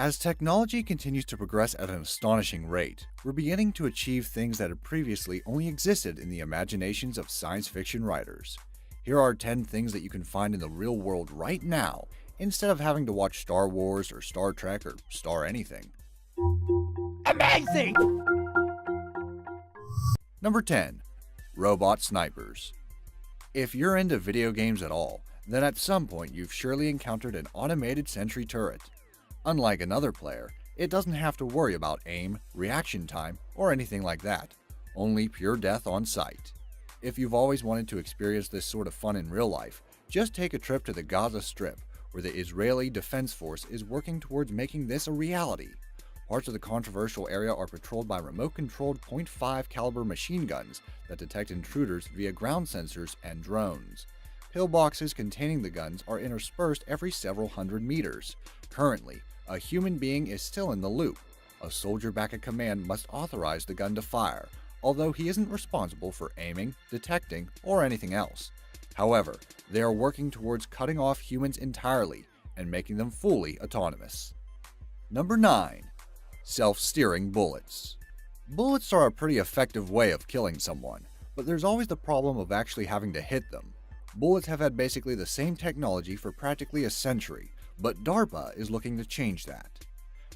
As technology continues to progress at an astonishing rate, we're beginning to achieve things that had previously only existed in the imaginations of science fiction writers. Here are 10 things that you can find in the real world right now instead of having to watch Star Wars or Star Trek or Star anything. Amazing! Number 10. Robot Snipers. If you're into video games at all, then at some point you've surely encountered an automated sentry turret. Unlike another player, it doesn't have to worry about aim, reaction time, or anything like that, only pure death on sight. If you've always wanted to experience this sort of fun in real life, just take a trip to the Gaza Strip, where the Israeli Defense Force is working towards making this a reality. Parts of the controversial area are patrolled by remote-controlled .5 caliber machine guns that detect intruders via ground sensors and drones. Pillboxes containing the guns are interspersed every several hundred meters. Currently, a human being is still in the loop. A soldier back at command must authorize the gun to fire, although he isn't responsible for aiming, detecting, or anything else. However, they are working towards cutting off humans entirely and making them fully autonomous. Number 9. Self-steering bullets. Bullets are a pretty effective way of killing someone, but there's always the problem of actually having to hit them. Bullets have had basically the same technology for practically a century, but DARPA is looking to change that.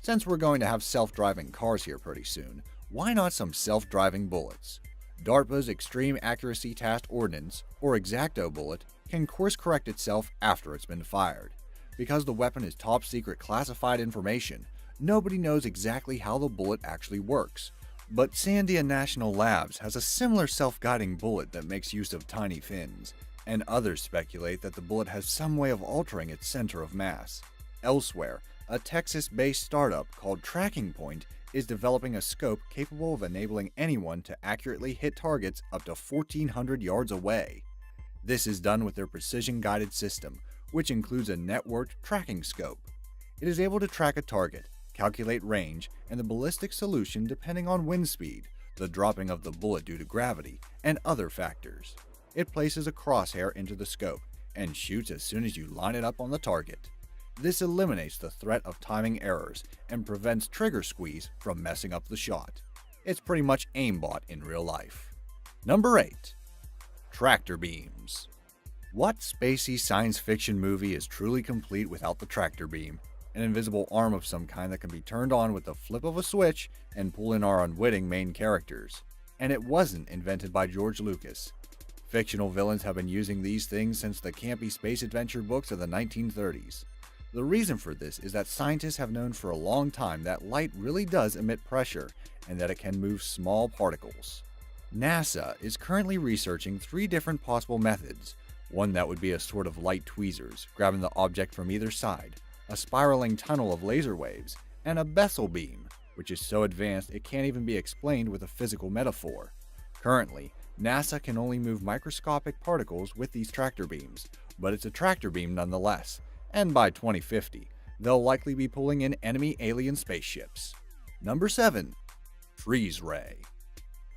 Since we're going to have self-driving cars here pretty soon, why not some self-driving bullets? DARPA's Extreme Accuracy Task Ordnance, or Exacto bullet, can course-correct itself after it's been fired. Because the weapon is top-secret classified information, nobody knows exactly how the bullet actually works. But Sandia National Labs has a similar self-guiding bullet that makes use of tiny fins, and others speculate that the bullet has some way of altering its center of mass. Elsewhere, a Texas-based startup called Tracking Point is developing a scope capable of enabling anyone to accurately hit targets up to 1,400 yards away. This is done with their precision-guided system, which includes a networked tracking scope. It is able to track a target, calculate range, and the ballistic solution depending on wind speed, the dropping of the bullet due to gravity, and other factors. It places a crosshair into the scope and shoots as soon as you line it up on the target. This eliminates the threat of timing errors and prevents trigger squeeze from messing up the shot. It's pretty much aimbot in real life. Number 8. Tractor beams. What spacey science fiction movie is truly complete without the tractor beam? An invisible arm of some kind that can be turned on with the flip of a switch and pull in our unwitting main characters. And it wasn't invented by George Lucas. Fictional villains have been using these things since the campy space adventure books of the 1930s. The reason for this is that scientists have known for a long time that light really does emit pressure and that it can move small particles. NASA is currently researching 3 different possible methods. One that would be a sort of light tweezers, grabbing the object from either side, a spiraling tunnel of laser waves, and a Bessel beam, which is so advanced it can't even be explained with a physical metaphor. Currently, NASA can only move microscopic particles with these tractor beams, but it's a tractor beam nonetheless, and by 2050, they'll likely be pulling in enemy alien spaceships. Number 7. Freeze Ray.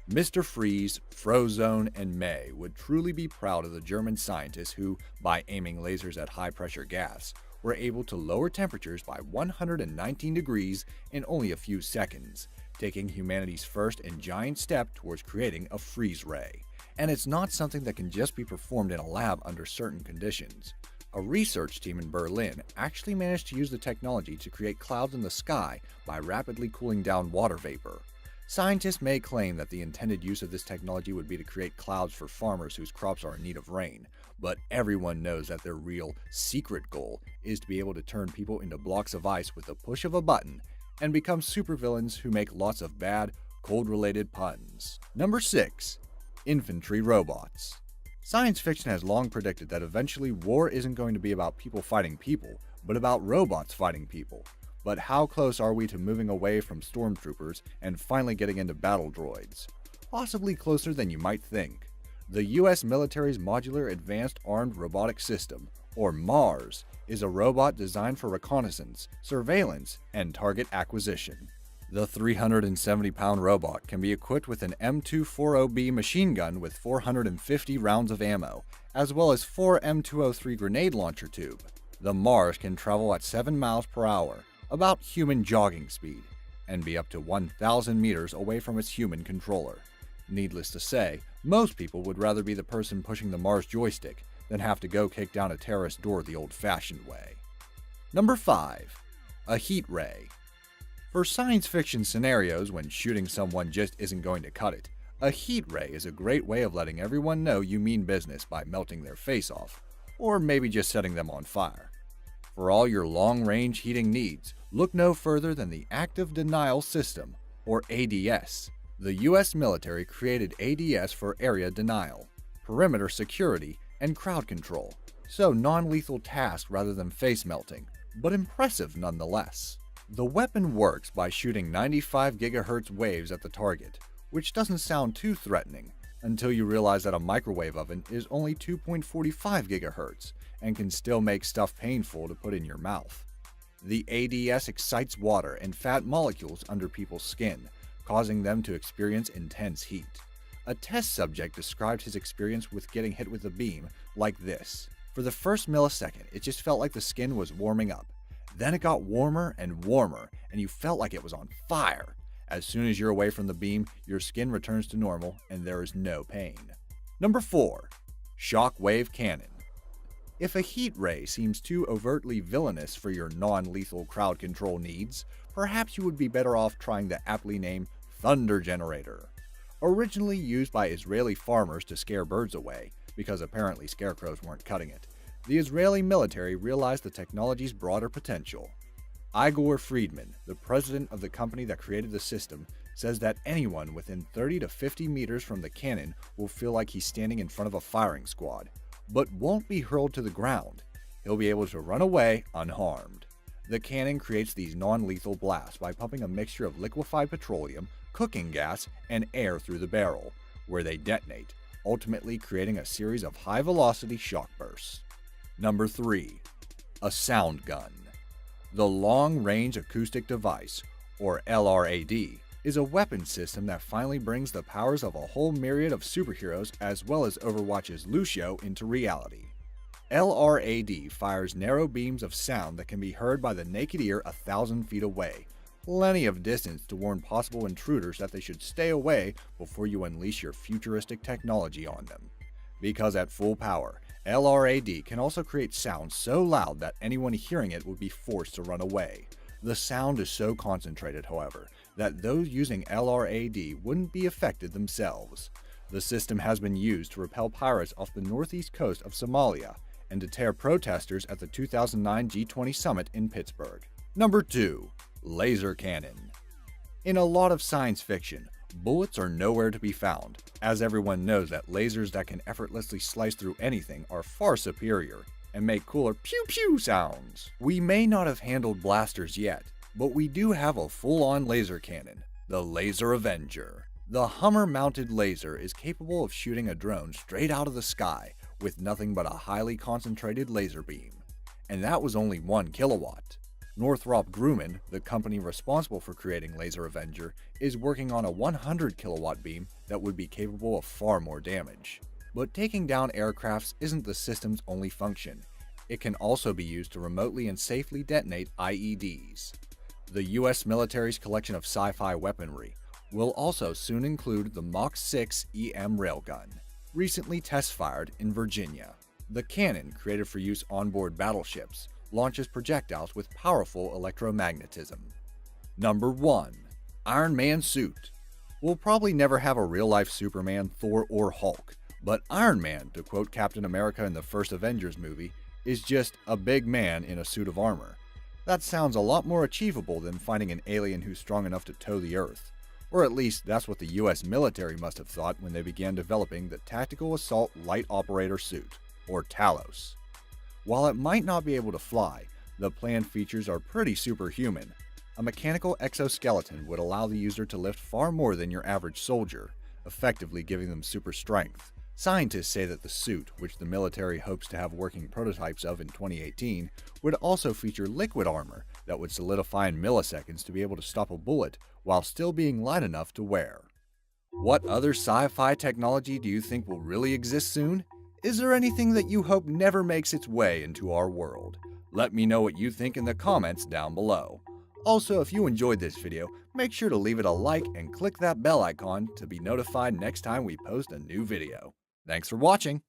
Mr. Freeze, Frozone, and May would truly be proud of the German scientists who, by aiming lasers at high-pressure gas, were able to lower temperatures by 119 degrees in only a few seconds, taking humanity's first and giant step towards creating a freeze ray. And it's not something that can just be performed in a lab under certain conditions. A research team in Berlin actually managed to use the technology to create clouds in the sky by rapidly cooling down water vapor. Scientists may claim that the intended use of this technology would be to create clouds for farmers whose crops are in need of rain, but everyone knows that their real, secret goal is to be able to turn people into blocks of ice with the push of a button and become supervillains who make lots of bad, cold-related puns. Number 6. Infantry robots. Science fiction has long predicted that eventually war isn't going to be about people fighting people, but about robots fighting people. But how close are we to moving away from stormtroopers and finally getting into battle droids? Possibly closer than you might think. The US military's Modular Advanced Armed Robotic System, or MARS, is a robot designed for reconnaissance, surveillance, and target acquisition. The 370-pound robot can be equipped with an M240B machine gun with 450 rounds of ammo, as well as 4 M203 grenade launcher tube. The Mars can travel at 7 miles per hour, about human jogging speed, and be up to 1,000 meters away from its human controller. Needless to say, most people would rather be the person pushing the Mars joystick than have to go kick down a terrorist door the old-fashioned way. Number 5. A heat ray. For science fiction scenarios when shooting someone just isn't going to cut it, a heat ray is a great way of letting everyone know you mean business by melting their face off, or maybe just setting them on fire. For all your long-range heating needs, look no further than the Active Denial System, or ADS. The US military created ADS for area denial, perimeter security, and crowd control, so non-lethal task rather than face melting, but impressive nonetheless. The weapon works by shooting 95 GHz waves at the target, which doesn't sound too threatening until you realize that a microwave oven is only 2.45 GHz and can still make stuff painful to put in your mouth. The ADS excites water and fat molecules under people's skin, causing them to experience intense heat. A test subject described his experience with getting hit with a beam like this. For the first millisecond, it just felt like the skin was warming up. Then it got warmer and warmer, and you felt like it was on fire. As soon as you're away from the beam, your skin returns to normal and there is no pain. Number 4. Shockwave Cannon. If a heat ray seems too overtly villainous for your non-lethal crowd control needs, perhaps you would be better off trying the aptly named Thunder Generator. Originally used by Israeli farmers to scare birds away, because apparently scarecrows weren't cutting it, the Israeli military realized the technology's broader potential. Igor Friedman, the president of the company that created the system, says that anyone within 30 to 50 meters from the cannon will feel like he's standing in front of a firing squad, but won't be hurled to the ground. He'll be able to run away unharmed. The cannon creates these non-lethal blasts by pumping a mixture of liquefied petroleum, cooking gas, and air through the barrel, where they detonate, ultimately creating a series of high-velocity shock bursts. Number 3. A sound gun. The Long Range Acoustic Device, or LRAD, is a weapon system that finally brings the powers of a whole myriad of superheroes as well as Overwatch's Lucio into reality. LRAD fires narrow beams of sound that can be heard by the naked ear 1,000 feet away, plenty of distance to warn possible intruders that they should stay away before you unleash your futuristic technology on them. Because at full power, LRAD can also create sound so loud that anyone hearing it would be forced to run away. The sound is so concentrated, however, that those using LRAD wouldn't be affected themselves. The system has been used to repel pirates off the northeast coast of Somalia and deter protesters at the 2009 G20 summit in Pittsburgh. Number 2. Laser Cannon. In a lot of science fiction, bullets are nowhere to be found, as everyone knows that lasers that can effortlessly slice through anything are far superior and make cooler pew-pew sounds. We may not have handled blasters yet, but we do have a full-on laser cannon, the Laser Avenger. The Hummer-mounted laser is capable of shooting a drone straight out of the sky with nothing but a highly concentrated laser beam. And that was only 1 kilowatt. Northrop Grumman, the company responsible for creating Laser Avenger, is working on a 100 kilowatt beam that would be capable of far more damage. But taking down aircrafts isn't the system's only function. It can also be used to remotely and safely detonate IEDs. The US military's collection of sci-fi weaponry will also soon include the Mach 6 EM railgun, recently test-fired in Virginia. The cannon, created for use onboard battleships, launches projectiles with powerful electromagnetism. Number 1. Iron Man Suit. We'll probably never have a real-life Superman, Thor, or Hulk, but Iron Man, to quote Captain America in the first Avengers movie, is just a big man in a suit of armor. That sounds a lot more achievable than finding an alien who's strong enough to tow the Earth. Or at least that's what the US military must have thought when they began developing the Tactical Assault Light Operator Suit, or TALOS. While it might not be able to fly, the planned features are pretty superhuman. A mechanical exoskeleton would allow the user to lift far more than your average soldier, effectively giving them super strength. Scientists say that the suit, which the military hopes to have working prototypes of in 2018, would also feature liquid armor that would solidify in milliseconds to be able to stop a bullet while still being light enough to wear. What other sci-fi technology do you think will really exist soon? Is there anything that you hope never makes its way into our world? Let me know what you think in the comments down below. Also, if you enjoyed this video, make sure to leave it a like and click that bell icon to be notified next time we post a new video. Thanks for watching!